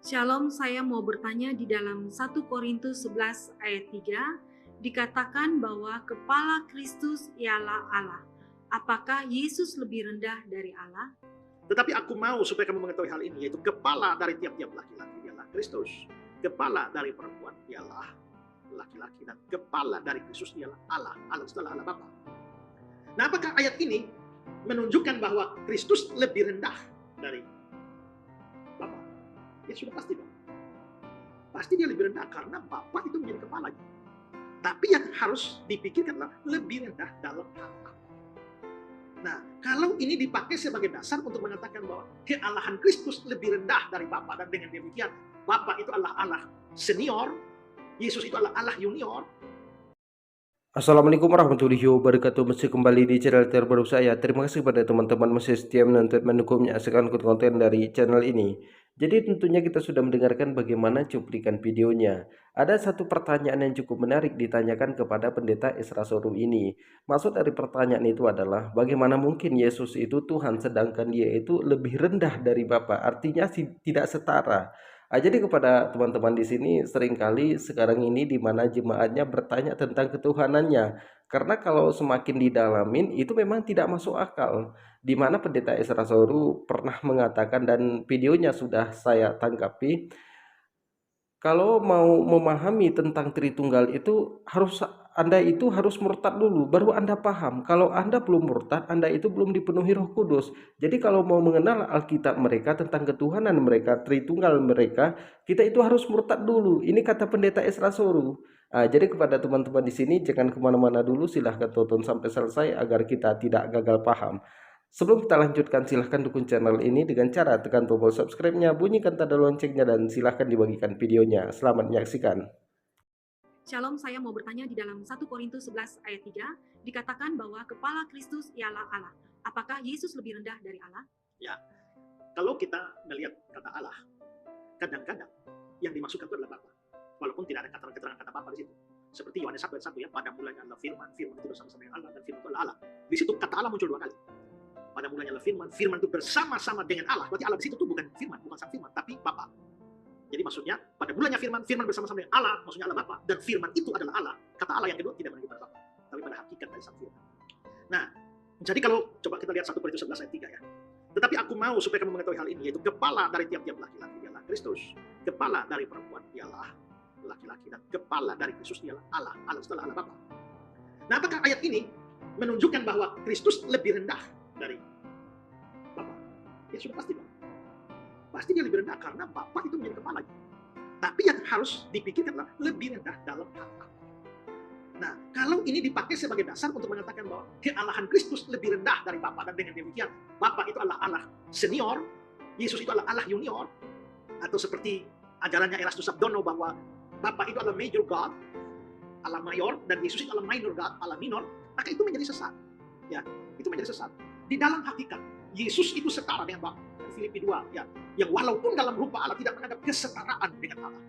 Shalom, saya mau bertanya di dalam 1 Korintus 11 ayat 3, dikatakan bahwa kepala Kristus ialah Allah. Apakah Yesus lebih rendah dari Allah? Tetapi aku mau supaya kamu mengetahui hal ini, yaitu kepala dari tiap-tiap laki-laki ialah Kristus. Kepala dari perempuan ialah laki-laki, dan kepala dari Kristus ialah Allah. Allah setelah Allah Bapa. Nah, apakah ayat ini menunjukkan bahwa Kristus lebih rendah dari Bapa? Ya sudah pasti dong. Pasti dia lebih rendah karena Bapa itu menjadi kepalanya. Tapi yang harus dipikirkan adalah lebih rendah dalam hal apa. Nah, kalau ini dipakai sebagai dasar untuk mengatakan bahwa kealahan Kristus lebih rendah dari Bapa, dan dengan demikian Bapa itu adalah Allah senior, Yesus itu adalah Allah junior. Assalamualaikum warahmatullahi wabarakatuh. Masih kembali di channel terbaru saya. Terima kasih kepada teman-teman masih setia menonton, mendukung, menyaksikan konten dari channel ini. Jadi tentunya kita sudah mendengarkan bagaimana cuplikan videonya. Ada satu pertanyaan yang cukup menarik ditanyakan kepada pendeta Esra Soru ini. Maksud dari pertanyaan itu adalah bagaimana mungkin Yesus itu Tuhan sedangkan dia itu lebih rendah dari Bapa, artinya tidak setara. Jadi kepada teman-teman di sini seringkali sekarang ini di mana jemaatnya bertanya tentang ketuhanannya. Karena kalau semakin didalamin itu memang tidak masuk akal. Di mana pendeta Esra Soru pernah mengatakan dan videonya sudah saya tanggapi, kalau mau memahami tentang Tritunggal itu Anda itu harus murtad dulu, baru Anda paham. Kalau Anda belum murtad, Anda itu belum dipenuhi Roh Kudus. Jadi kalau mau mengenal Alkitab mereka tentang ketuhanan mereka, Tritunggal mereka, kita itu harus murtad dulu. Ini kata pendeta Esra Soru. Jadi kepada teman-teman di sini jangan kemana-mana dulu, silahkan tonton sampai selesai agar kita tidak gagal paham. Sebelum kita lanjutkan, silahkan dukung channel ini dengan cara tekan tombol subscribe-nya, bunyikan tanda loncengnya, dan silahkan dibagikan videonya. Selamat menyaksikan. Shalom, saya mau bertanya di dalam 1 Korintus 11 ayat 3, dikatakan bahwa kepala Kristus ialah Allah. Apakah Yesus lebih rendah dari Allah? Ya, kalau kita melihat kata Allah, kadang-kadang yang dimaksudkan itu adalah Bapa. Walaupun tidak ada keterangan kata Bapa di situ. Seperti Yohanes 1 ayat 1 ya, pada mulanya adalah firman, firman itu bersama-sama dengan Allah, dan firman itu adalah Allah. Di situ kata Allah muncul 2 kali. Pada mulanya adalah firman, firman itu bersama-sama dengan Allah. Berarti Allah di situ tuh bukan firman, bukan sang firman, tapi Bapa. Jadi maksudnya pada mulanya firman, firman bersama-sama dengan Allah, maksudnya Allah Bapa, dan firman itu adalah Allah. Kata Allah yang kedua tidak merujuk pada Bapa, tapi pada hakikat dari sang firman. Nah, jadi kalau coba kita lihat 1 Korintus 11 ayat 3 ya. Tetapi aku mau supaya kamu mengetahui hal ini, yaitu kepala dari tiap-tiap laki-laki ialah Kristus. Kepala dari perempuan ialah laki-laki, dan kepala dari Kristus ialah Allah. Allah setelah Allah Bapa. Nah, apakah ayat ini menunjukkan bahwa Kristus lebih rendah dari Bapa? Ya sudah pasti dong. Pasti dia lebih rendah karena Bapa itu menjadi kepalanya. Tapi yang harus dipikirkan adalah lebih rendah dalam hal apa. Nah, kalau ini dipakai sebagai dasar untuk mengatakan bahwa kealahan Kristus lebih rendah dari Bapa, dan dengan demikian Bapa itu adalah Allah senior, Yesus itu adalah Allah junior, atau seperti ajarannya Erastus Abdono bahwa Bapa itu adalah major God, Allah mayor, dan Yesus itu adalah minor God, Allah minor, maka itu menjadi sesat. Ya, itu menjadi sesat. Di dalam hakikat, Yesus itu setara dengan Bapa. Filipi 2, ya, yang walaupun dalam rupa Allah tidak menganggap kesetaraan dengan Allah.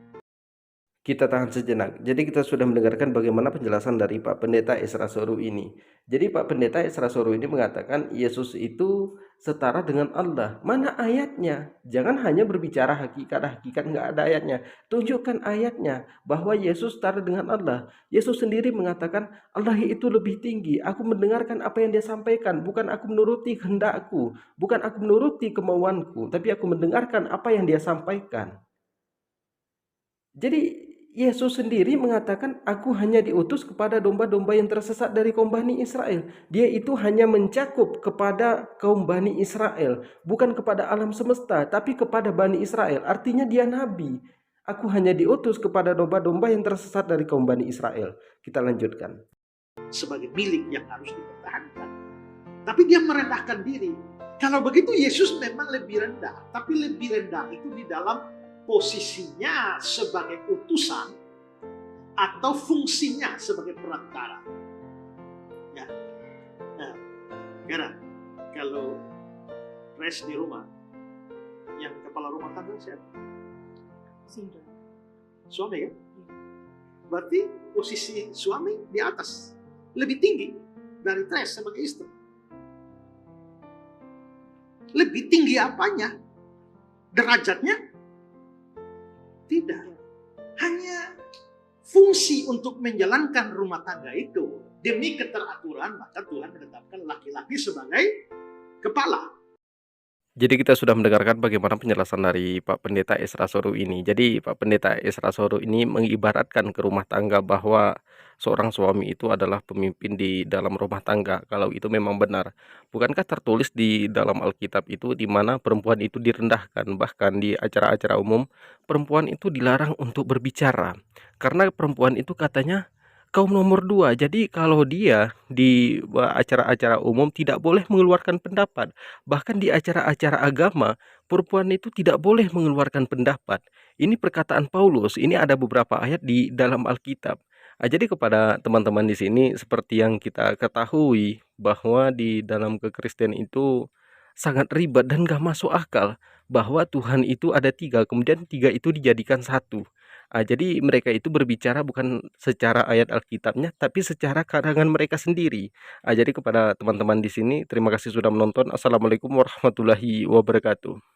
Kita tahan sejenak. Jadi kita sudah mendengarkan bagaimana penjelasan dari Pak Pendeta Esra Soru ini. Jadi Pak Pendeta Esra Soru ini mengatakan Yesus itu setara dengan Allah. Mana ayatnya? Jangan hanya berbicara hakikat nggak ada ayatnya. Tunjukkan ayatnya bahwa Yesus setara dengan Allah. Yesus sendiri mengatakan Allah itu lebih tinggi. Aku mendengarkan apa yang dia sampaikan. Bukan aku menuruti kehendakku. Bukan aku menuruti kemauanku. Tapi aku mendengarkan apa yang dia sampaikan. Jadi Yesus sendiri mengatakan, aku hanya diutus kepada domba-domba yang tersesat dari kaum Bani Israel. Dia itu hanya mencakup kepada kaum Bani Israel, bukan kepada alam semesta, tapi kepada Bani Israel. Artinya dia nabi. Aku hanya diutus kepada domba-domba yang tersesat dari kaum Bani Israel. Kita lanjutkan. Sebagai milik yang harus dipertahankan. Tapi dia merendahkan diri. Kalau begitu Yesus memang lebih rendah. Tapi lebih rendah itu di dalam posisinya sebagai utusan atau fungsinya sebagai perantara. Ya. Nah, karena kalau rest di rumah, yang kepala rumah tangga siapa? Suami kan? Berarti posisi suami di atas, lebih tinggi dari Tres sebagai istri. Lebih tinggi apanya? Derajatnya Tidak. Hanya fungsi untuk menjalankan rumah tangga itu demi keteraturan, maka Tuhan menetapkan laki-laki sebagai kepala. Jadi kita sudah mendengarkan bagaimana penjelasan dari Pak Pendeta Esra Soru ini. Jadi Pak Pendeta Esra Soru ini mengibaratkan ke rumah tangga bahwa seorang suami itu adalah pemimpin di dalam rumah tangga. Kalau itu memang benar. Bukankah tertulis di dalam Alkitab itu di mana perempuan itu direndahkan, bahkan di acara-acara umum perempuan itu dilarang untuk berbicara. Karena perempuan itu katanya kaum nomor 2. Jadi kalau dia di acara-acara umum tidak boleh mengeluarkan pendapat. Bahkan di acara-acara agama, perempuan itu tidak boleh mengeluarkan pendapat. Ini perkataan Paulus, ini ada beberapa ayat di dalam Alkitab. Jadi kepada teman-teman di sini, seperti yang kita ketahui bahwa di dalam kekristenan itu sangat ribet dan gak masuk akal bahwa Tuhan itu ada 3, kemudian 3 itu dijadikan 1. Jadi mereka itu berbicara bukan secara ayat Alkitabnya, tapi secara karangan mereka sendiri. Jadi kepada teman-teman di sini, terima kasih sudah menonton. Assalamualaikum warahmatullahi wabarakatuh.